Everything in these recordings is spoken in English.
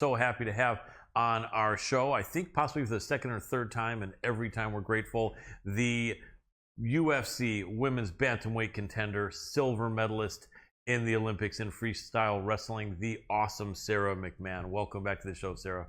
So happy to have on our show, I think possibly for the second or third time, and every time we're grateful, the UFC women's bantamweight contender, silver medalist in the Olympics in freestyle wrestling, the awesome Sara McMann. Welcome back to the show, Sara.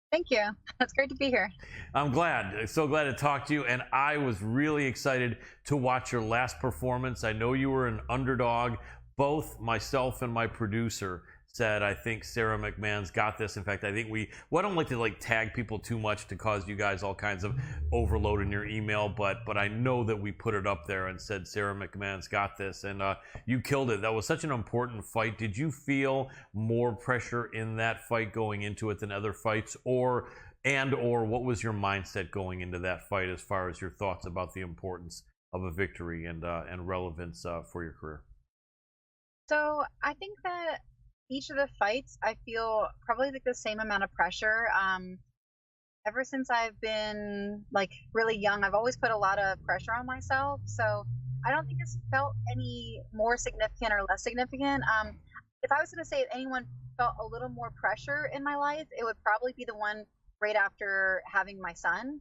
Thank you. It's great to be here. I'm glad. So glad to talk to you. And I was really excited to watch your last performance. I know you were an underdog. Both myself and my producer said, I think Sara McMann's got this. In fact, I think I don't like to tag people too much to cause you guys all kinds of overload in your email, but I know that we put it up there and said Sara McMann's got this, and you killed it. That was such an important fight. Did you feel more pressure in that fight going into it than other fights, or what was your mindset going into that fight as far as your thoughts about the importance of a victory and relevance for your career? So I think that each of the fights, I feel probably like the same amount of pressure. Ever since I've been really young, I've always put a lot of pressure on myself. So I don't think it's felt any more significant or less significant. If I was going to say if anyone felt a little more pressure in my life, it would probably be the one right after having my son.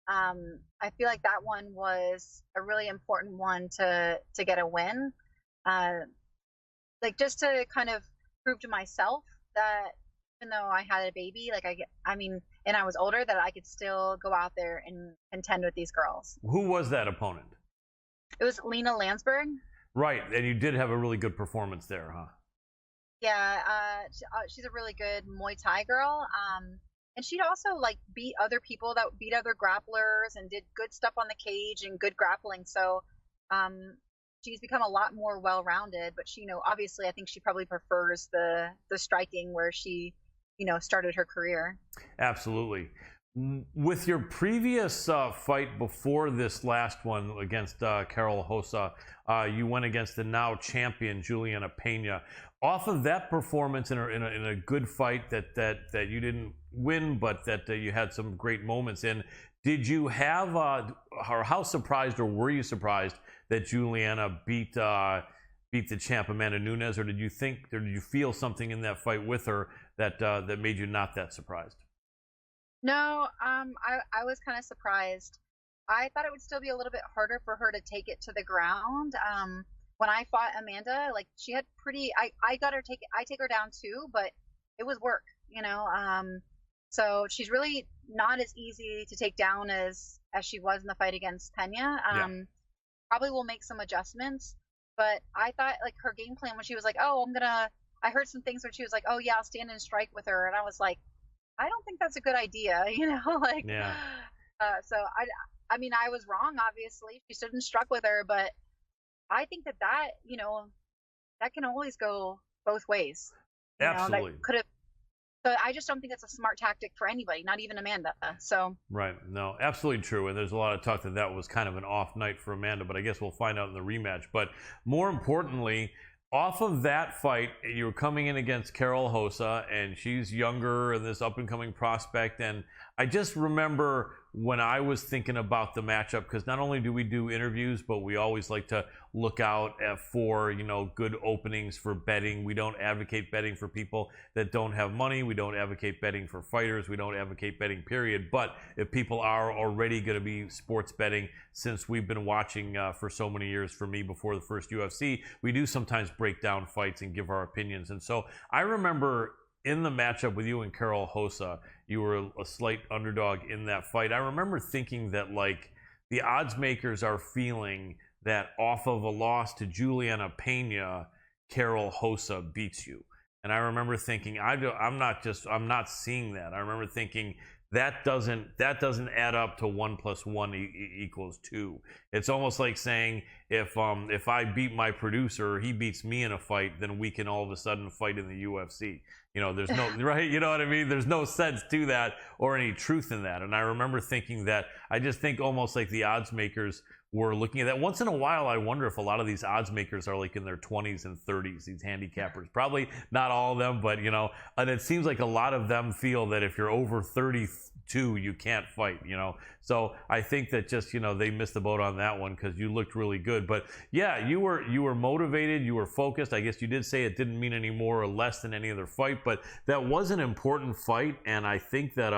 I feel like that one was a really important one to get a win. Just to kind of prove to myself that even though I had a baby, and I was older, that I could still go out there and contend with these girls. Who was that opponent? It was Lena Landsberg. Right, and you did have a really good performance there, huh? Yeah, she's a really good Muay Thai girl. And she'd also beat other people that beat other grapplers and did good stuff on the cage and good grappling. So she's become a lot more well-rounded, but she, obviously I think she probably prefers the striking where she, started her career. Absolutely. With your previous fight before this last one against Carol Hossa, you went against the now champion Juliana Pena. Off of that performance in a good fight that you didn't win, but that you had some great moments in, did you have, or how surprised or were you surprised that Juliana beat the champ Amanda Nunes, or did you feel something in that fight with her that made you not that surprised? No, I was kind of surprised. I thought it would still be a little bit harder for her to take it to the ground. When I fought Amanda, she had I take her down too, but it was work, so she's really not as easy to take down as she was in the fight against Pena. Probably will make some adjustments, but I thought her game plan when she was like, oh, I heard some things where she was like, oh yeah, I'll stand and strike with her, and I was like, I don't think that's a good idea, Yeah. So I was wrong, obviously. She stood and struck with her, but I think that that can always go both ways. Absolutely. That could have. So I just don't think it's a smart tactic for anybody, not even Amanda. So right, no, absolutely true. And there's a lot of talk that was kind of an off night for Amanda, but I guess we'll find out in the rematch. But more importantly, off of that fight, you were coming in against Carol Hossa, and she's younger and this up-and-coming prospect. And I just remember when I was thinking about the matchup, because not only do we do interviews, but we always like to look out for good openings for betting. We don't advocate betting for people that don't have money. We don't advocate betting for fighters. We don't advocate betting, period. But if people are already going to be sports betting, since we've been watching for so many years, for me before the first UFC, we do sometimes break down fights and give our opinions. And so I remember in the matchup with you and Carol Hossa, you were a slight underdog in that fight. I remember thinking that the odds makers are feeling that off of a loss to Juliana Pena, Carol Hossa beats you. And I remember thinking, I'm not seeing that. I remember thinking that doesn't add up to 1 + 1 equals 2. It's almost like saying if I beat my producer, he beats me in a fight, then we can all of a sudden fight in the UFC. There's no right. You know what I mean? There's no sense to that or any truth in that. And I remember thinking that. I just think almost like the odds makers were looking at that. Once in a while, I wonder if a lot of these odds makers are in their 20s and 30s, these handicappers. Probably not all of them, but and it seems like a lot of them feel that if you're over 30 2, you can't fight, you know. So I think that just, you know, they missed the boat on that one because you looked really good. But yeah, you were motivated, you were focused. I guess you did say it didn't mean any more or less than any other fight, but that was an important fight, and I think that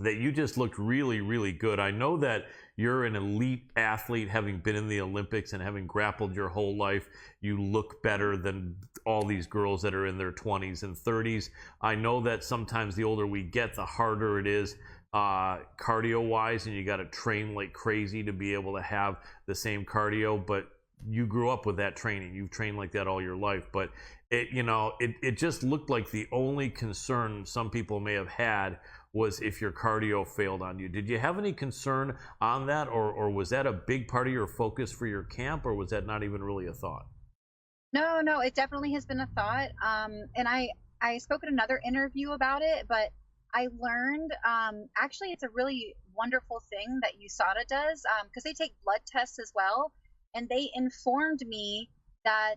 that you just looked really, really good. I know that you're an elite athlete, having been in the Olympics and having grappled your whole life. You look better than all these girls that are in their 20s and 30s. I know that sometimes the older we get, the harder it is cardio wise, and you got to train like crazy to be able to have the same cardio. But you grew up with that training. You've trained like that all your life. But it just looked like the only concern some people may have had was if your cardio failed on you. Did you have any concern on that, or was that a big part of your focus for your camp, or was that not even really a thought? No, it definitely has been a thought. And I spoke in another interview about it, but I learned actually it's a really wonderful thing that USADA does, because they take blood tests as well, and they informed me that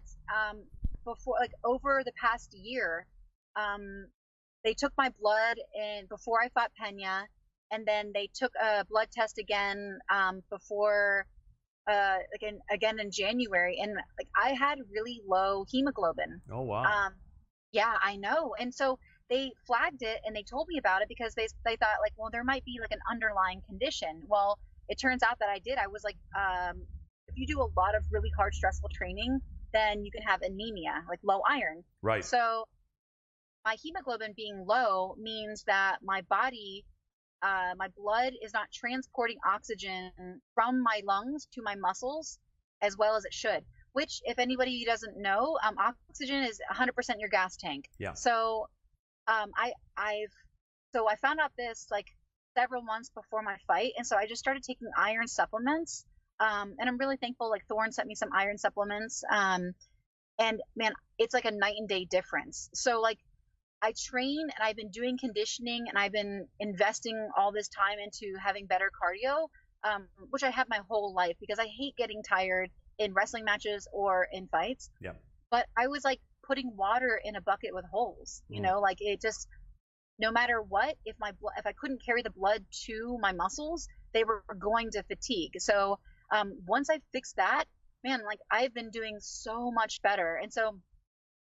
before, like over the past year, they took my blood and before I fought Pena, and then they took a blood test again before again in January, and like I had really low hemoglobin. Oh wow. Yeah, I know. And so they flagged it and they told me about it because they thought like, well, there might be like an underlying condition. Well, it turns out that I did. I was like, if you do a lot of really hard, stressful training, then you can have anemia, like low iron. Right. So my hemoglobin being low means that my body, my blood is not transporting oxygen from my lungs to my muscles as well as it should. Which, if anybody doesn't know, oxygen is 100% your gas tank. Yeah. So, I found out this like several months before my fight, and so I just started taking iron supplements. And I'm really thankful. Like Thorne sent me some iron supplements. And man, it's like a night and day difference. So like I train and I've been doing conditioning and I've been investing all this time into having better cardio, which I have my whole life because I hate getting tired in wrestling matches or in fights. Yeah. But I was like putting water in a bucket with holes, you know, like it just, no matter what, if if I couldn't carry the blood to my muscles, they were going to fatigue. So once I fixed that, man, like I've been doing so much better. And so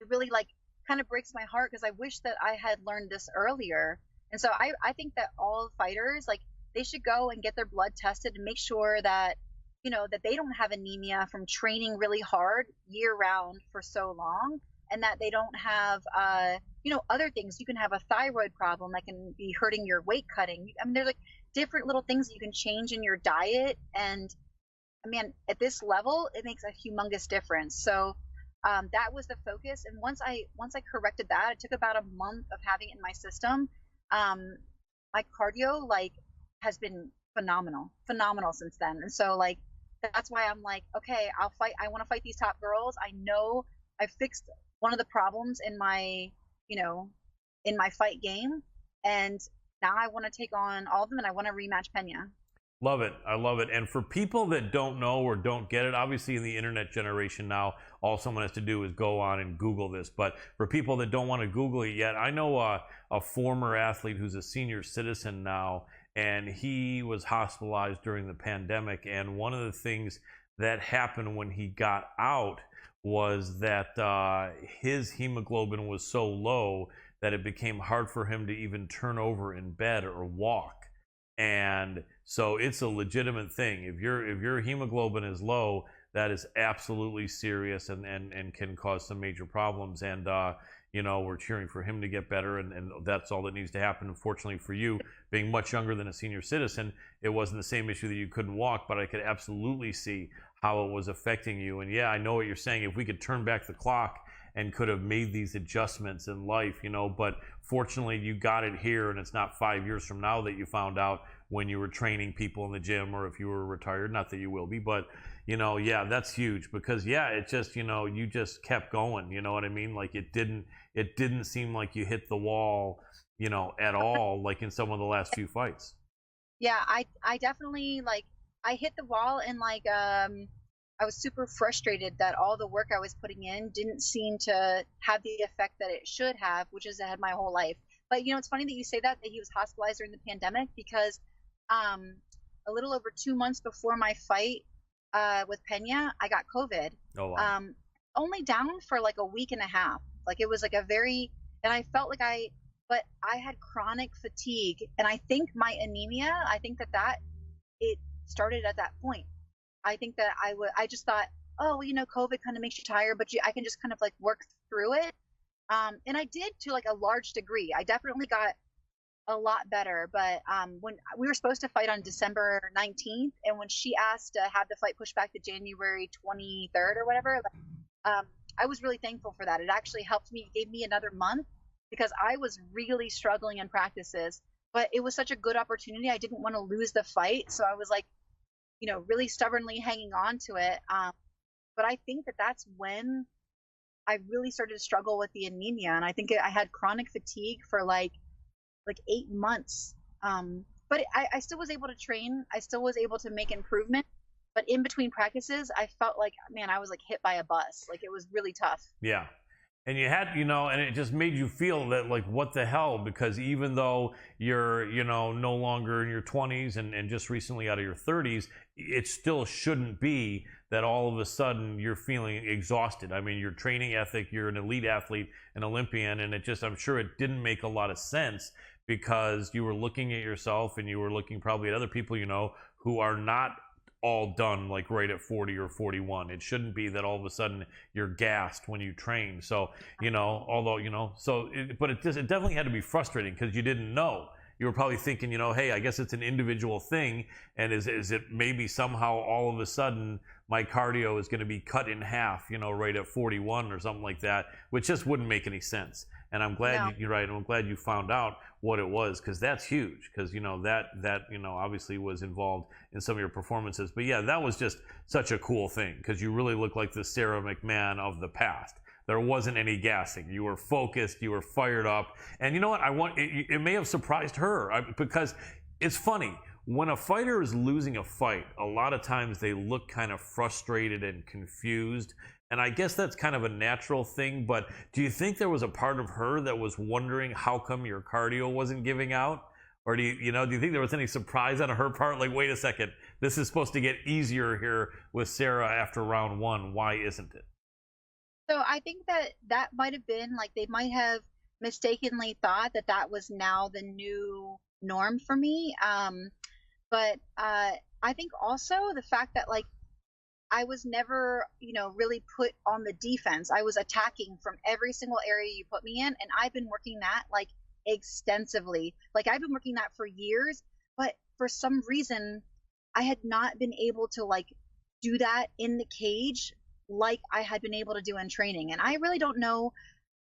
it really like kind of breaks my heart because I wish that I had learned this earlier. And so I think that all fighters, like they should go and get their blood tested and make sure that, you know, that they don't have anemia from training really hard year round for so long, and that they don't have, you know, other things. You can have a thyroid problem that can be hurting your weight cutting. I mean, there's like different little things that you can change in your diet. And I mean, at this level, it makes a humongous difference. So that was the focus. And once I corrected that, it took about a month of having it in my system. My cardio like has been phenomenal since then. And so like, that's why I'm like, okay, I'll fight. I want to fight these top girls. I know I fixed one of the problems in my, you know, in my fight game. And now I want to take on all of them and I want to rematch Pena. Love it. I love it. And for people that don't know or don't get it, obviously in the internet generation now, all someone has to do is go on and Google this. But for people that don't want to Google it yet, I know a former athlete who's a senior citizen now, and he was hospitalized during the pandemic. And one of the things that happened when he got out was that his hemoglobin was so low that it became hard for him to even turn over in bed or walk. And so it's a legitimate thing. If your hemoglobin is low, that is absolutely serious and can cause some major problems. And you know, we're cheering for him to get better, and that's all that needs to happen. Unfortunately for you, being much younger than a senior citizen, it wasn't the same issue that you couldn't walk, but I could absolutely see how it was affecting you. And yeah, I know what you're saying. If we could turn back the clock and could have made these adjustments in life, you know, but fortunately you got it here, and it's not 5 years from now that you found out when you were training people in the gym, or if you were retired, not that you will be, but you know, yeah, that's huge because yeah, it just, you know, you just kept going, you know what I mean? Like it didn't seem like you hit the wall, you know, at all, like in some of the last few fights. Yeah, I definitely like, I hit the wall and like, I was super frustrated that all the work I was putting in didn't seem to have the effect that it should have, which is I had my whole life. But it's funny that you say that he was hospitalized during the pandemic because um, a little over 2 months before my fight with Pena, I got COVID. Oh wow. Only down for like a week and a half. Like it was like a very, and I felt like but I had chronic fatigue, and I think my anemia, I think that it started at that point. I think that I just thought, oh, well, COVID kind of makes you tired, but I can just kind of like work through it. And I did to like a large degree. I definitely got a lot better. But when we were supposed to fight on December 19th, and when she asked to have the fight pushed back to January 23rd or whatever, I was really thankful for that. It actually helped me, gave me another month because I was really struggling in practices. But it was such a good opportunity. I didn't want to lose the fight. So I was like, really stubbornly hanging on to it. But I think that that's when I really started to struggle with the anemia. And I think I had chronic fatigue for like 8 months. But I still was able to train. I still was able to make improvement. But in between practices, I felt like, man, I was like hit by a bus. Like it was really tough. Yeah. And you had, and it just made you feel that, like, what the hell? Because even though you're, no longer in your 20s and just recently out of your 30s, it still shouldn't be that all of a sudden you're feeling exhausted. I mean, your training ethic, you're an elite athlete, an Olympian, and I'm sure it didn't make a lot of sense because you were looking at yourself and you were looking probably at other people, who are not all done like right at 40 or 41. It shouldn't be that all of a sudden you're gassed when you train. So although but it definitely had to be frustrating because you didn't know. You were probably thinking, hey, I guess it's an individual thing, and is it maybe somehow all of a sudden my cardio is going to be cut in half, right at 41 or something like that, which just wouldn't make any sense. And I'm glad you're right. I'm glad you found out what it was, because that's huge. Because that obviously was involved in some of your performances. But yeah, that was just such a cool thing because you really look like the Sara McMann of the past. There wasn't any gassing. You were focused. You were fired up. And you know what? It may have surprised her because it's funny. When a fighter is losing a fight, a lot of times they look kind of frustrated and confused. And I guess that's kind of a natural thing, but do you think there was a part of her that was wondering how come your cardio wasn't giving out? Or do you think there was any surprise on her part? Like, wait a second, this is supposed to get easier here with Sara after round one. Why isn't it? So I think that might have been like they might have mistakenly thought that was now the new norm for me. But I think also the fact that like I was never, really put on the defense. I was attacking from every single area you put me in. And I've been working that like extensively. Like I've been working that for years, but for some reason I had not been able to like do that in the cage like I had been able to do in training. And I really don't know.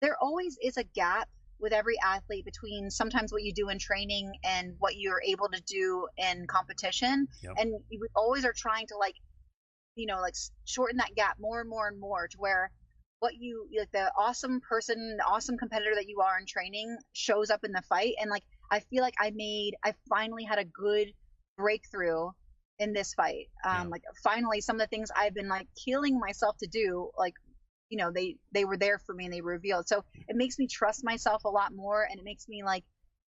There always is a gap with every athlete between sometimes what you do in training and what you're able to do in competition. Yep. And we always are trying to like shorten that gap more and more and more to where what you like the awesome person, the awesome competitor that you are in training shows up in the fight. And like I feel like I finally had a good breakthrough in this fight. Like finally some of the things I've been like killing myself to do, like they were there for me and they were revealed. So it makes me trust myself a lot more, and it makes me like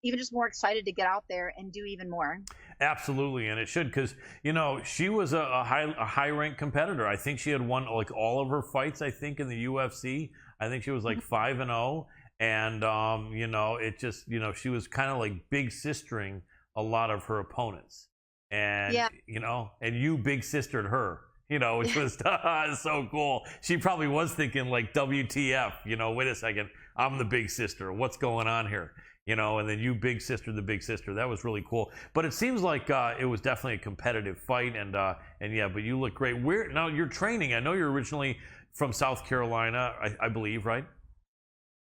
even just more excited to get out there and do even more. Absolutely, and it should, because she was a high ranked competitor. I think she had won like all of her fights. I think in the UFC, I think she was like 5-0, and it just she was kind of like big sistering a lot of her opponents, and and you big sistered her. Which was so cool. She probably was thinking like, WTF, wait a second, I'm the big sister. What's going on here? And then you big sister, the big sister. That was really cool. But it seems like it was definitely a competitive fight, and yeah, but you look great. Now you're training? I know you're originally from South Carolina, I believe, right?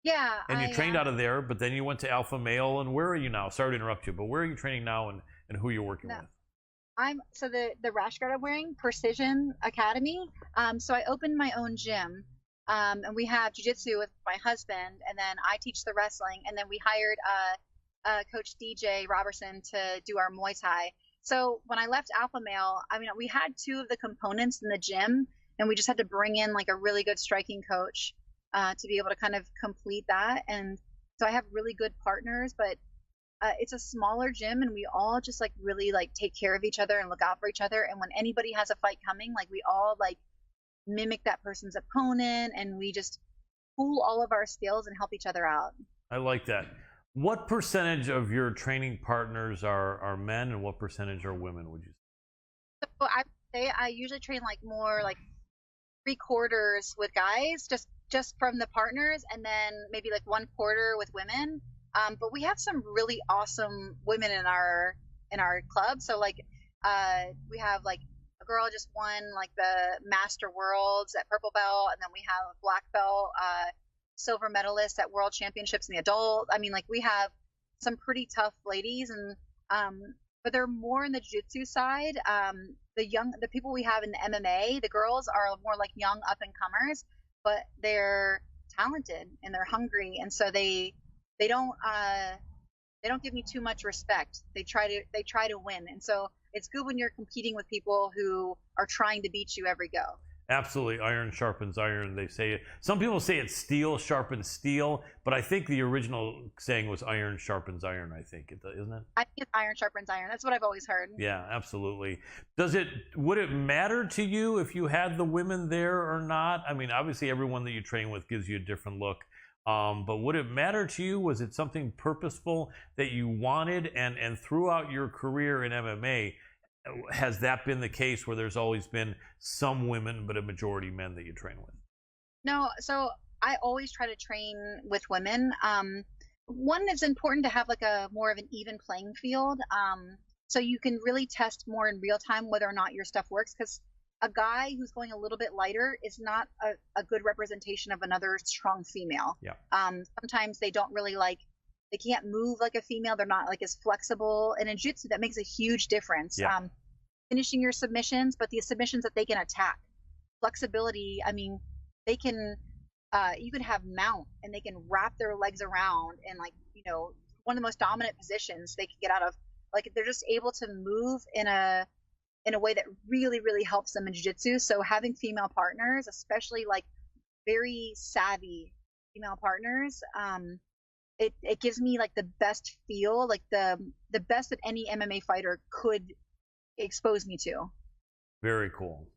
Yeah. And you trained out of there, but then you went to Alpha Male, and where are you now? Sorry to interrupt you, but where are you training now, and who you're working with? So the rash guard I'm wearing, Precision Academy. So I opened my own gym. And we have jiu-jitsu with my husband, and then I teach the wrestling, and then we hired Coach DJ Robertson to do our Muay Thai. So when I left Alpha Male, I mean, we had two of the components in the gym, and we just had to bring in like a really good striking coach to be able to kind of complete that. And So I have really good partners, but it's a smaller gym, and we all just like really like take care of each other and look out for each other. And when anybody has a fight coming, like we all like mimic that person's opponent, and we just pool all of our skills and help each other out. I like that. What percentage of your training partners are men, and what percentage are women, would you So I say I usually train like more like 3/4 with guys, just from the partners, and then maybe like 1/4 with women. But we have some really awesome women in our club. So like we have like a girl just won like the Master Worlds at purple belt, and then we have a black belt silver medalist at World Championships in the adult. I mean, like we have some pretty tough ladies, and but they're more in the jiu-jitsu side. The people we have in the MMA, the girls are more like young up and comers, but they're talented and they're hungry, and so they don't they don't give me too much respect. They try to win, and so it's good when you're competing with people who are trying to beat you every go. Absolutely, iron sharpens iron. They say it. Some people say it's steel sharpens steel, but I think the original saying was iron sharpens iron. I think isn't it? I think it's iron sharpens iron. That's what I've always heard. Yeah, absolutely. Would it matter to you if you had the women there or not? I mean, obviously, everyone that you train with gives you a different look. But would it matter to you? Was it something purposeful that you wanted? And throughout your career in MMA, has that been the case where there's always been some women but a majority men that you train with? No, so I always try to train with women. One, it's important to have like a more of an even playing field. So you can really test more in real time whether or not your stuff works, because a guy who's going a little bit lighter is not a good representation of another strong female. Yeah. Sometimes they don't really like, they can't move like a female. They're not like as flexible. And in jiu-jitsu, that makes a huge difference. Yeah. Finishing your submissions, but the submissions that they can attack. Flexibility, I mean, they can, you could have mount and they can wrap their legs around, and like, one of the most dominant positions they can get out of. Like they're just able to move in a way that really, really helps them in jiu-jitsu. So having female partners, especially like very savvy female partners, it gives me like the best feel, like the best that any MMA fighter could expose me to. Very cool.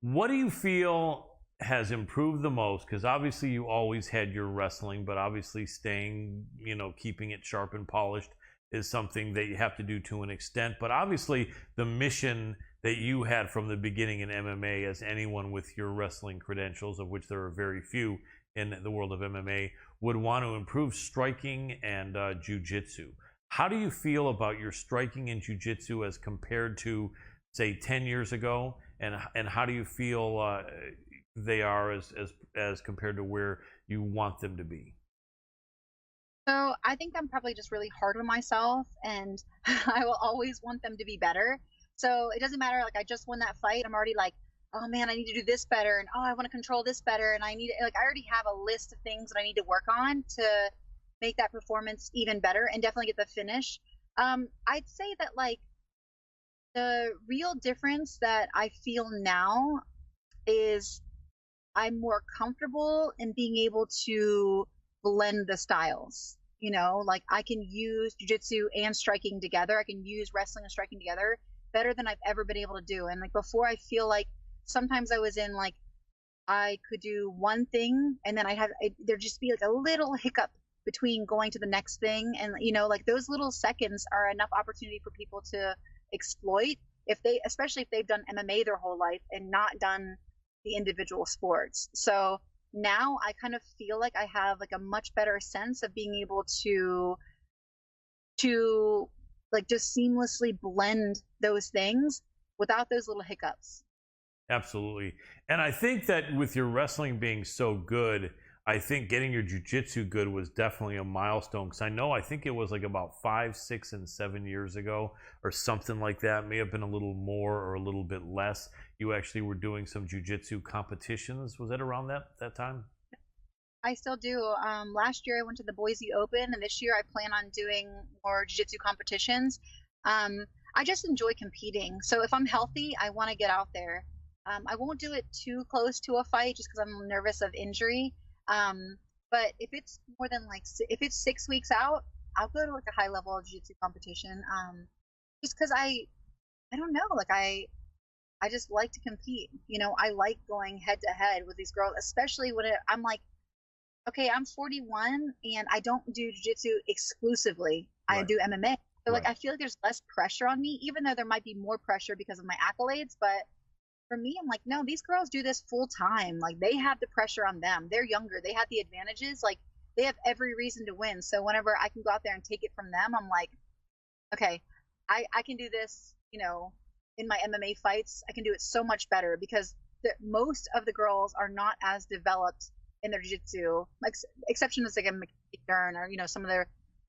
What do you feel has improved the most? Because obviously you always had your wrestling, but obviously staying, keeping it sharp and polished is something that you have to do to an extent. But obviously the mission that you had from the beginning in MMA, as anyone with your wrestling credentials, of which there are very few in the world of MMA, would want to improve striking and jiu-jitsu. How do you feel about your striking and jiu-jitsu as compared to, say, 10 years ago? And how do you feel they are as compared to where you want them to be? So I think I'm probably just really hard on myself, and I will always want them to be better. So it doesn't matter, like I just won that fight, I'm already like, oh man, I need to do this better, and oh, I want to control this better, and I need, like, I already have a list of things that I need to work on to make that performance even better and definitely get the finish. I'd say that like the real difference that I feel now is I'm more comfortable in being able to blend the styles. Like I can use jiu-jitsu and striking together. I can use wrestling and striking together better than I've ever been able to do. And like before, I feel like sometimes I was in like, I could do one thing and then there'd just be like a little hiccup between going to the next thing. And, like those little seconds are enough opportunity for people to exploit, especially if they've done MMA their whole life and not done the individual sports. So now I kind of feel like I have like a much better sense of being able to like just seamlessly blend those things without those little hiccups. Absolutely. And I think that with your wrestling being so good, I think getting your jiu-jitsu good was definitely a milestone, because I think it was like about 5, 6, and 7 years ago or something like that. May have been a little more or a little bit less. You actually were doing some jiu-jitsu competitions. Was that around that time? I still do. Last year I went to the Boise Open, and this year I plan on doing more jiu-jitsu competitions. I just enjoy competing. So if I'm healthy, I want to get out there. I won't do it too close to a fight just because I'm nervous of injury. But But if it's more than like if it's 6 weeks out, I'll go to like a high level jiu-jitsu competition. Just because I don't know, like I just like to compete. I like going head to head with these girls, especially when I'm like, okay, I'm 41 and I don't do jiu-jitsu exclusively. I Right. do MMA. So like Right. I feel like there's less pressure on me, even though there might be more pressure because of my accolades. But for me, I'm like, no, these girls do this full time. Like they have the pressure on them. They're younger. They have the advantages. Like they have every reason to win. So whenever I can go out there and take it from them, I'm like, okay, I can do this, in my MMA fights. I can do it so much better because most of the girls are not as developed in their jiu-jitsu, like exception is like a McDern or, some of their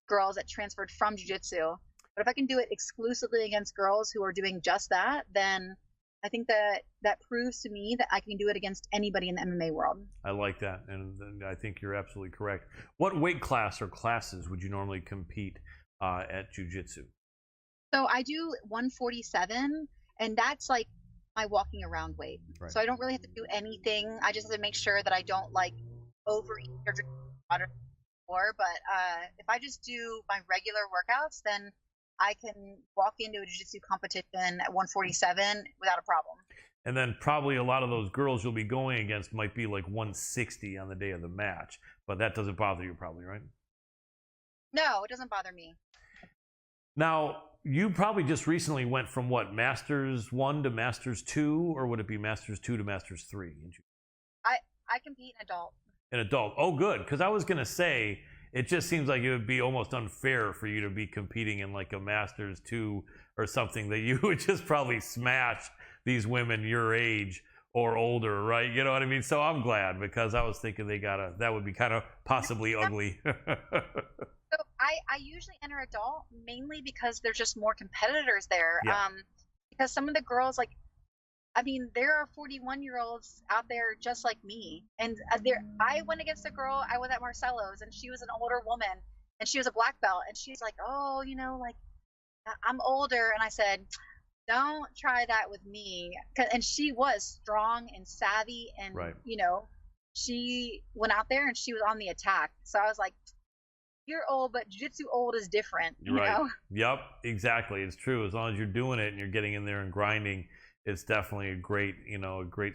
girls that transferred from jiu-jitsu. But if I can do it exclusively against girls who are doing just that, then I think that proves to me that I can do it against anybody in the MMA world. I like that, and I think you're absolutely correct. What weight class or classes would you normally compete at jiu-jitsu? So I do 147, and that's like my walking around weight. Right. So I don't really have to do anything. I just have to make sure that I don't like overeat or drink water more. But if I just do my regular workouts, then I can walk into a jiu-jitsu competition at 147 without a problem. And then probably a lot of those girls you'll be going against might be like 160 on the day of the match, but that doesn't bother you probably, right? No, it doesn't bother me. Now, you probably just recently went from what, Masters 1 to Masters 2, or would it be Masters 2 to Masters 3? I compete in adult. An adult. Oh, good, because I was going to say, it just seems like it would be almost unfair for you to be competing in like a Masters 2 or something that you would just probably smash these women your age or older, right? You know what I mean? So I'm glad, because I was thinking that would be kind of possibly ugly. So I usually enter adult mainly because there's just more competitors there. Yeah. Because some of the girls, like, I mean, there are 41-year-olds out there just like me. And I went against a girl, I was at Marcelo's, and she was an older woman, and she was a black belt, and she's like, oh, like, I'm older. And I said, don't try that with me. And she was strong and savvy, and, Right. she went out there and she was on the attack. So I was like, you're old, but jiu-jitsu old is different, you Right. know? Yep, exactly. It's true. As long as you're doing it and you're getting in there and grinding, it's definitely a great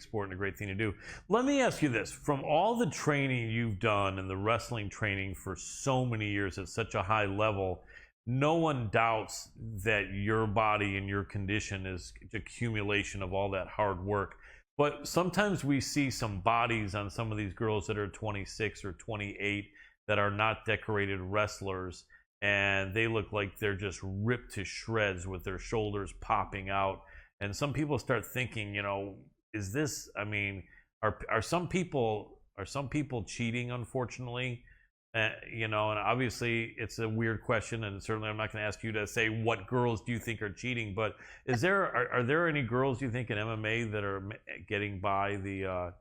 sport and a great thing to do. Let me ask you this. From all the training you've done and the wrestling training for so many years at such a high level, no one doubts that your body and your condition is accumulation of all that hard work. But sometimes we see some bodies on some of these girls that are 26 or 28 that are not decorated wrestlers, and they look like they're just ripped to shreds with their shoulders popping out. And some people start thinking, is this, I mean, are some people cheating, unfortunately? And obviously it's a weird question, and certainly I'm not going to ask you to say what girls do you think are cheating, but are there any girls you think in MMA that are getting by the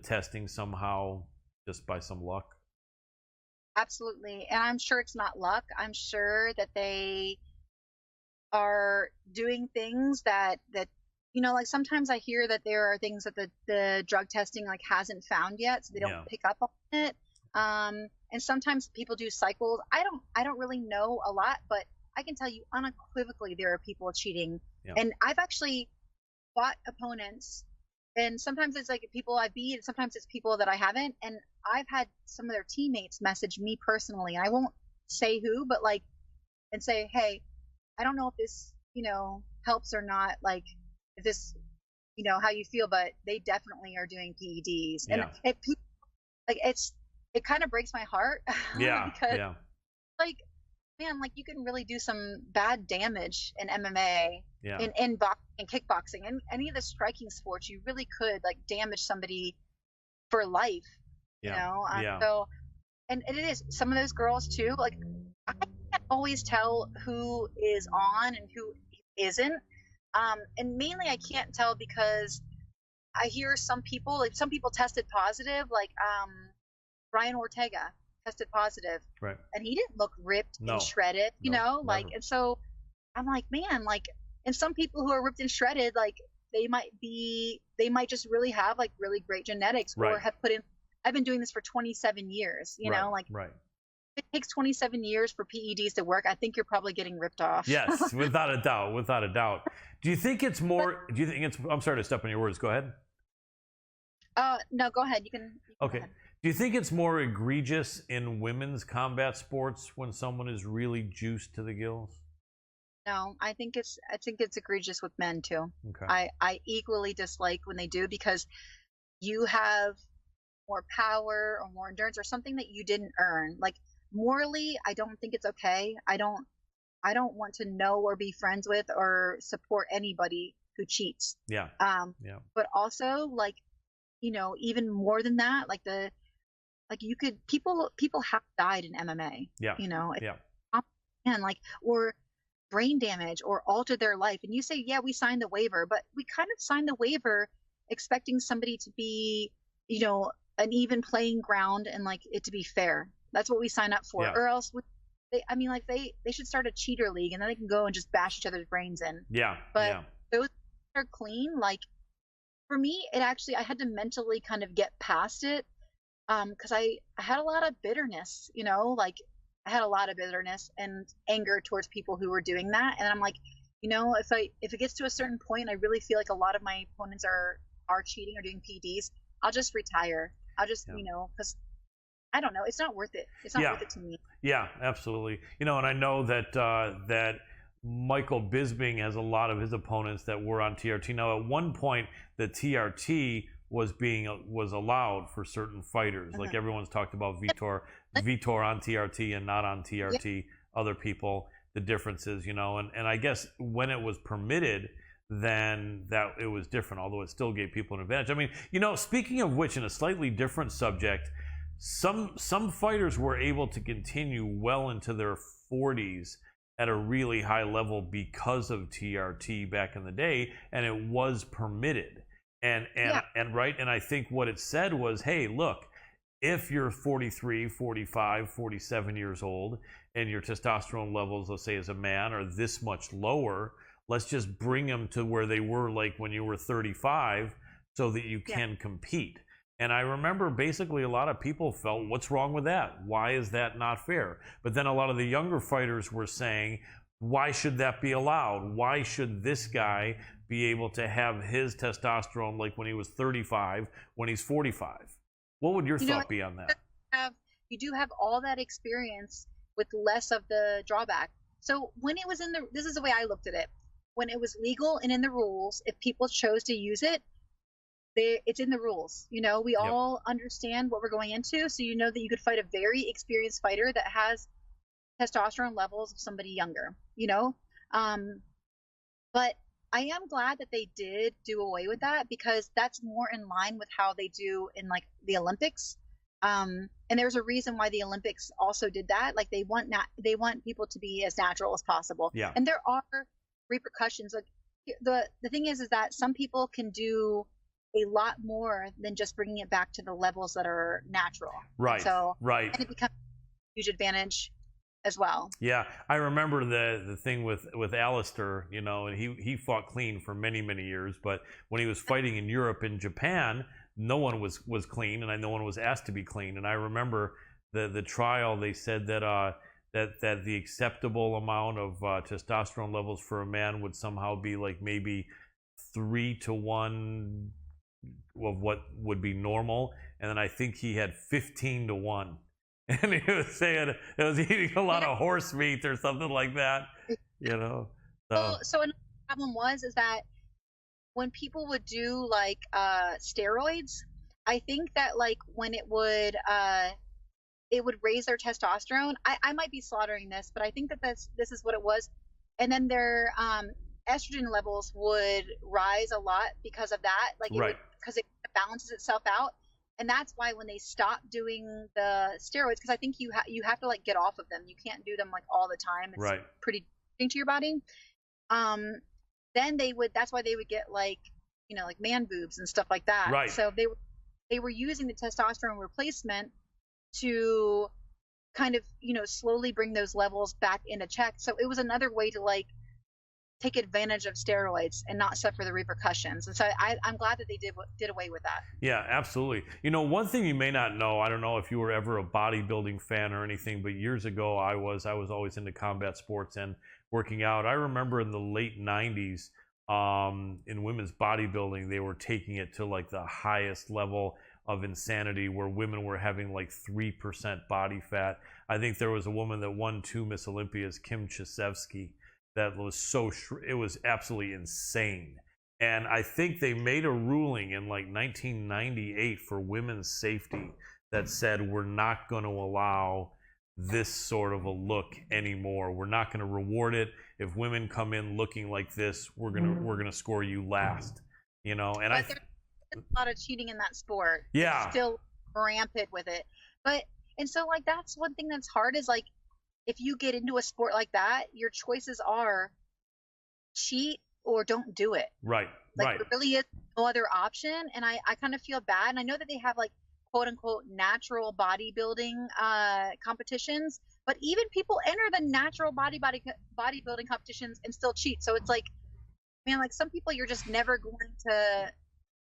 testing somehow, just by some luck? Absolutely. And I'm sure it's not luck. I'm sure that they are doing things that like sometimes I hear that there are things that the drug testing like hasn't found yet, so they don't pick up on it. And sometimes people do cycles. I don't really know a lot, but I can tell you unequivocally there are people cheating. Yeah. And I've actually fought opponents, and sometimes it's like people I beat, and sometimes it's people that I haven't. And I've had some of their teammates message me personally, and I won't say who, but like, and say, hey, I don't know if this, helps or not, like if this, how you feel, but they definitely are doing PEDs. Yeah. And it kind of breaks my heart. Yeah. Because Yeah. like, man, like you can really do some bad damage in MMA, Yeah. in boxing and kickboxing, and any of the striking sports. You really could like damage somebody for life. Yeah. Yeah. So, and it is some of those girls too. Like I can't always tell who is on and who isn't. And mainly I can't tell because I hear some people tested positive, like Brian Ortega tested positive, Right. and he didn't look ripped No. and shredded, No, like, never. and so I'm like, man, like, and some people who are ripped and shredded, like they might just really have like really great genetics, or Right. have put in I've been doing this for 27 years, you know, like Right. it takes 27 years for PEDs to work. I think you're probably getting ripped off. Yes, without a doubt, without a doubt. Do you think it's more? Do you think it's? I'm sorry to step on your words. Go ahead. No, go ahead. You can go Okay. ahead. Do you think it's more egregious in women's combat sports when someone is really juiced to the gills? No, I think it's egregious with men too. Okay. I equally dislike when they do because you have more power or more endurance or something that you didn't earn. Like morally, I don't think it's okay. I don't want to know or be friends with or support anybody who cheats. Yeah. Um, Yeah. but also like, even more than that, like you could people have died in MMA, Yeah. you know, Yeah. and like or brain damage or altered their life. And you say, yeah, we signed the waiver, but we kind of signed the waiver expecting somebody to be, an even playing ground and like it to be fair. That's what we sign up for. Yeah. Or else they should start a cheater league and then they can go and just bash each other's brains in. Yeah. But Yeah. those are clean. Like for me, I had to mentally kind of get past it. Because I had a lot of bitterness, like I had a lot of bitterness and anger towards people who were doing that. And I'm like, if it gets to a certain point, I really feel like a lot of my opponents are cheating or doing PDs. I'll just retire. I'll just, Yeah. because I don't know, it's not worth it. It's not Yeah. worth it to me. Yeah, absolutely. And I know that Michael Bisping has a lot of his opponents that were on TRT. Now, at one point, the TRT was allowed for certain fighters. Like everyone's talked about Vitor on TRT and not on TRT. Other people, the differences, and I guess when it was permitted, then that it was different. Although it still gave people an advantage. I mean, speaking of which, in a slightly different subject. Some fighters were able to continue well into their 40s at a really high level because of TRT back in the day, and it was permitted. And right, and I think what it said was, hey, look, if you're 43, 45, 47 years old and your testosterone levels, let's say as a man, are this much lower, let's just bring them to where they were like when you were 35 so that you can compete. And I remember basically a lot of people felt, what's wrong with that? Why is that not fair? But then a lot of the younger fighters were saying, why should that be allowed? Why should this guy be able to have his testosterone like when he was 35, when he's 45? What would your thought be on that? You do have all that experience with less of the drawback. So when it was this is the way I looked at it. When it was legal and in the rules, if people chose to use it, it's in the rules. We all understand what we're going into, so you know that you could fight a very experienced fighter that has testosterone levels of somebody younger. But I am glad that they did do away with that because that's more in line with how they do in like the Olympics. And there's a reason why the Olympics also did that. Like they want people to be as natural as possible. Yeah. And there are repercussions. Like the thing is that some people can do a lot more than just bringing it back to the levels that are natural. Right. And it becomes a huge advantage as well. Yeah, I remember the thing with Alistair, and he fought clean for many, many years, but when he was fighting in Europe and Japan, no one was clean, and no one was asked to be clean. And I remember the trial, they said that the acceptable amount of testosterone levels for a man would somehow be like maybe 3 to 1 of what would be normal, and then I think he had 15 to 1, and he was saying it was eating a lot of horse meat or something like that, So another problem is that when people would do like steroids, I think that like when it would raise their testosterone. I might be slaughtering this, but I think that this is what it was, and then their estrogen levels would rise a lot because of that. Like because it balances itself out, and that's why when they stop doing the steroids, because I think you have to like get off of them. You can't do them like all the time. It's pretty damaging to your body. Then that's why they would get like like man boobs and stuff like that. Right. So they were using the testosterone replacement to kind of slowly bring those levels back into check. So it was another way to like take advantage of steroids and not suffer the repercussions. And so I'm glad that they did away with that. Yeah, absolutely. One thing you may not know, I don't know if you were ever a bodybuilding fan or anything, but years ago I was always into combat sports and working out. I remember in the late 90s, in women's bodybuilding, they were taking it to like the highest level of insanity where women were having like 3% body fat. I think there was a woman that won 2 Miss Olympias, Kim Chizevsky, that was it was absolutely insane. And I think they made a ruling in like 1998 for women's safety that said we're not going to allow this sort of a look anymore. We're not going to reward it. If women come in looking like this, we're gonna score you last. And but there's a lot of cheating in that sport. Yeah, it's still rampant with it. And so like that's one thing that's hard is like if you get into a sport like that, your choices are cheat or don't do it. Right. There really is no other option. And I kind of feel bad. And I know that they have like quote unquote natural bodybuilding competitions, but even people enter the natural bodybuilding competitions and still cheat. So it's like, man, like some people you're just never going to,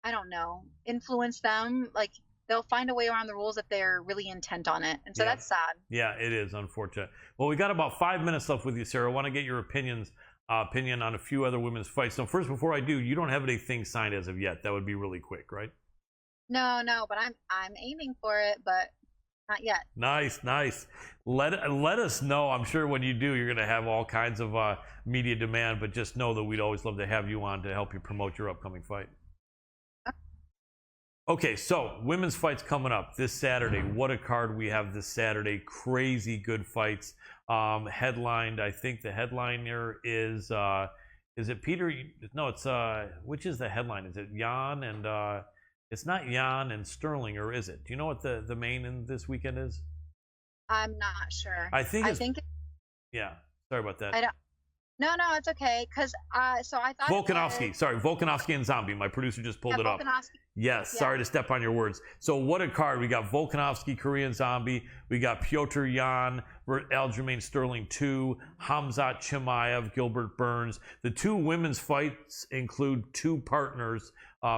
I don't know, influence them. Like they'll find a way around the rules if they're really intent on it. And so that's sad. Yeah, it is unfortunate. Well, we got about 5 minutes left with you, Sarah. I want to get your opinion on a few other women's fights. So first, before I do, you don't have anything signed as of yet. That would be really quick, right? No, but I'm aiming for it, but not yet. Nice. Let us know. I'm sure when you do, you're going to have all kinds of media demand, but just know that we'd always love to have you on to help you promote your upcoming fight. Okay, so women's fights coming up this Saturday. What a card we have this Saturday. Crazy good fights. Headlined, I think the headliner is it Peter? No, it's which is the headline? Is it Jan and it's not Jan and Sterling, or is it? Do you know what the main in this weekend is? I'm not sure. I think yeah. Sorry about that. I don't. No, it's okay. Because so I thought Volkanovski. Sorry, Volkanovski and Zombie. My producer just pulled it up. Yes, sorry to step on your words. So what a card. We got Volkanovski, Korean Zombie. We got Piotr Jan, Aljamain Sterling 2, Hamzat Chimaev, Gilbert Burns. The 2 women's fights include 2 partners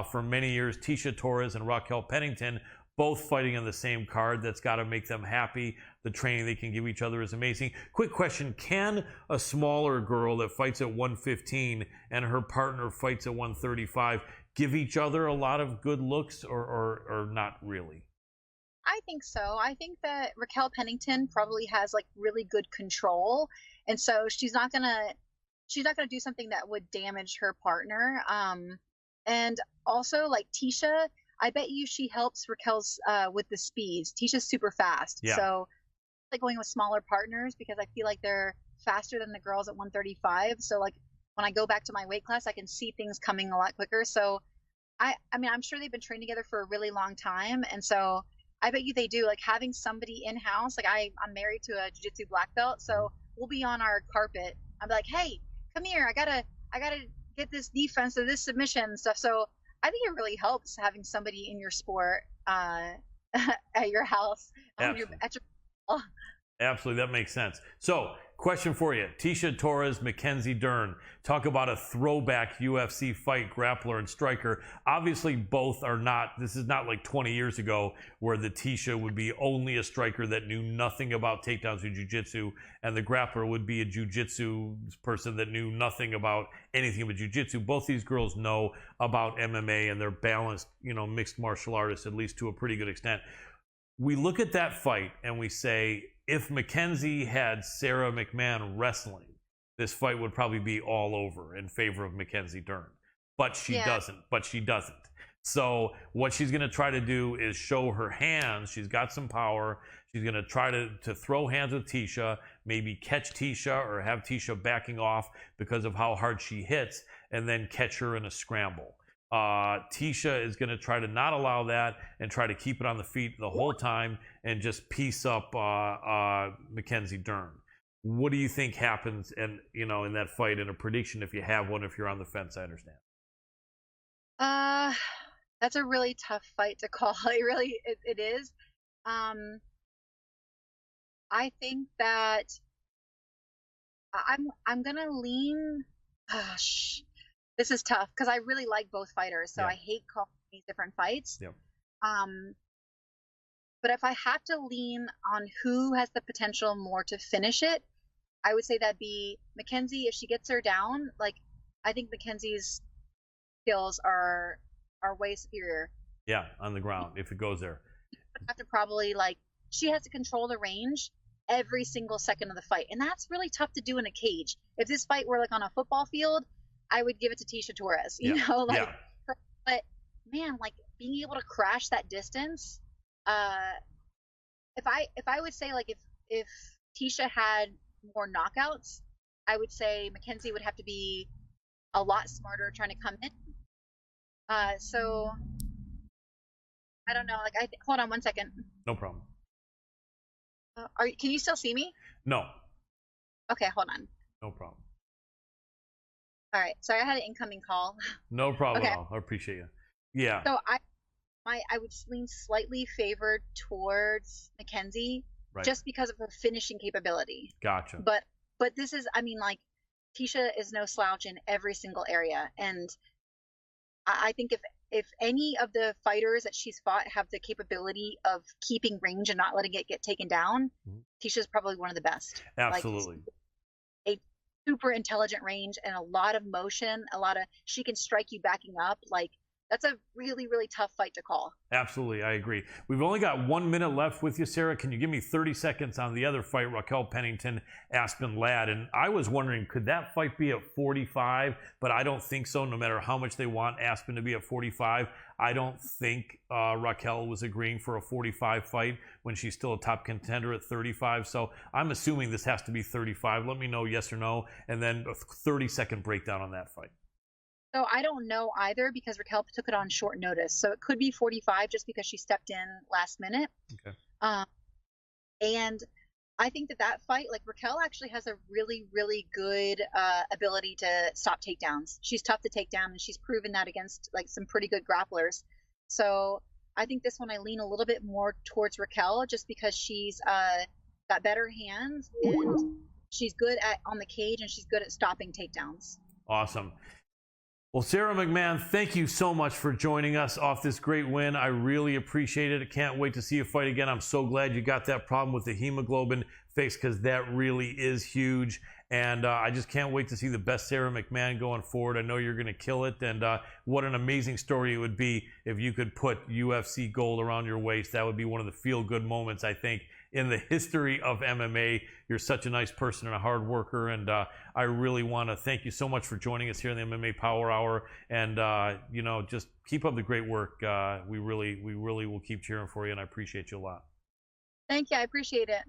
for many years, Tisha Torres and Raquel Pennington, both fighting on the same card. That's got to make them happy. The training they can give each other is amazing. Quick question. Can a smaller girl that fights at 115 and her partner fights at 135 give each other a lot of good looks or not really? I think so. I think that Raquel Pennington probably has like really good control. And so she's not gonna do something that would damage her partner. And also like Tisha, I bet you she helps Raquel's with the speeds. Tisha's super fast. Yeah. So like going with smaller partners because I feel like they're faster than the girls at 135. So like when I go back to my weight class, I can see things coming a lot quicker. So I mean, I'm sure they've been training together for a really long time. And so I bet you they do, like having somebody in-house. Like I'm married to a jiu-jitsu black belt. So we'll be on our carpet. I'm like, hey, come here. I gotta get this defense or this submission and stuff. So I think it really helps having somebody in your sport at your house. Absolutely. At your Absolutely, that makes sense. So, question for you. Tisha Torres, Mackenzie Dern. Talk about a throwback UFC fight, grappler and striker. Obviously, both are not, this is not like 20 years ago where the Tisha would be only a striker that knew nothing about takedowns or jiu-jitsu, and the grappler would be a jiu-jitsu person that knew nothing about anything but jiu-jitsu. Both these girls know about MMA, and they're balanced, mixed martial artists, at least to a pretty good extent. We look at that fight and we say, if Mackenzie had Sara McMann wrestling, this fight would probably be all over in favor of Mackenzie Dern. But she doesn't. So what she's going to try to do is show her hands. She's got some power. She's going to try to throw hands with Tisha, maybe catch Tisha or have Tisha backing off because of how hard she hits, and then catch her in a scramble. Tisha is going to try to not allow that and try to keep it on the feet the whole time and just piece up Mackenzie Dern. What do you think happens in that fight, in a prediction, if you have one, if you're on the fence? I understand. That's a really tough fight to call. It is. I think that I'm gonna lean. Gosh, this is tough because I really like both fighters, so Yeah. I hate calling these different fights. Yep. Um, but if I have to lean on who has the potential more to finish it, I would say that'd be Mackenzie. If she gets her down, like I think Mackenzie's skills are way superior. Yeah, on the ground if it goes there. Would have to probably like she has to control the range every single second of the fight, and that's really tough to do in a cage. If this fight were like on a football field, I would give it to Tisha Torres. You Yeah. know, like, Yeah. but man, like being able to crash that distance. Uh, if I would say like if Tisha had more knockouts, I would say Mackenzie would have to be a lot smarter trying to come in. So I don't know. Like I hold on one second. No problem. Can you still see me? No. Okay, hold on. No problem. All right. Sorry, I had an incoming call. No problem Okay. at all. I appreciate you. Yeah. So I would lean slightly favored towards Mackenzie Right. just because of her finishing capability. Gotcha. But this is, I mean, like Tisha is no slouch in every single area, and I think if any of the fighters that she's fought have the capability of keeping range and not letting it get taken down, Tisha's probably one of the best. Absolutely. Like, a super intelligent range and a lot of motion, she can strike you backing up. Like that's a really, really tough fight to call. Absolutely, I agree. We've only got 1 minute left with you, Sarah. Can you give me 30 seconds on the other fight, Raquel Pennington, Aspen Ladd? And I was wondering, could that fight be at 45? But I don't think so, no matter how much they want Aspen to be at 45. I don't think Raquel was agreeing for a 45 fight when she's still a top contender at 35. So I'm assuming this has to be 35. Let me know yes or no, and then a 30-second breakdown on that fight. So I don't know either because Raquel took it on short notice. So it could be 45 just because she stepped in last minute. Okay. And I think that fight, like Raquel actually has a really, really good ability to stop takedowns. She's tough to take down, and she's proven that against like some pretty good grapplers. So I think this one I lean a little bit more towards Raquel just because she's got better hands and she's good on the cage and she's good at stopping takedowns. Awesome. Well, Sara McMann, thank you so much for joining us off this great win. I really appreciate it. I can't wait to see you fight again. I'm so glad you got that problem with the hemoglobin fixed because that really is huge. And I just can't wait to see the best Sara McMann going forward. I know you're going to kill it. And what an amazing story it would be if you could put UFC gold around your waist. That would be one of the feel-good moments, I think, in the history of MMA. You're such a nice person and a hard worker, and I really want to thank you so much for joining us here in the MMA Power Hour. And just keep up the great work. We really will keep cheering for you, and I appreciate you a lot. Thank you. I appreciate it.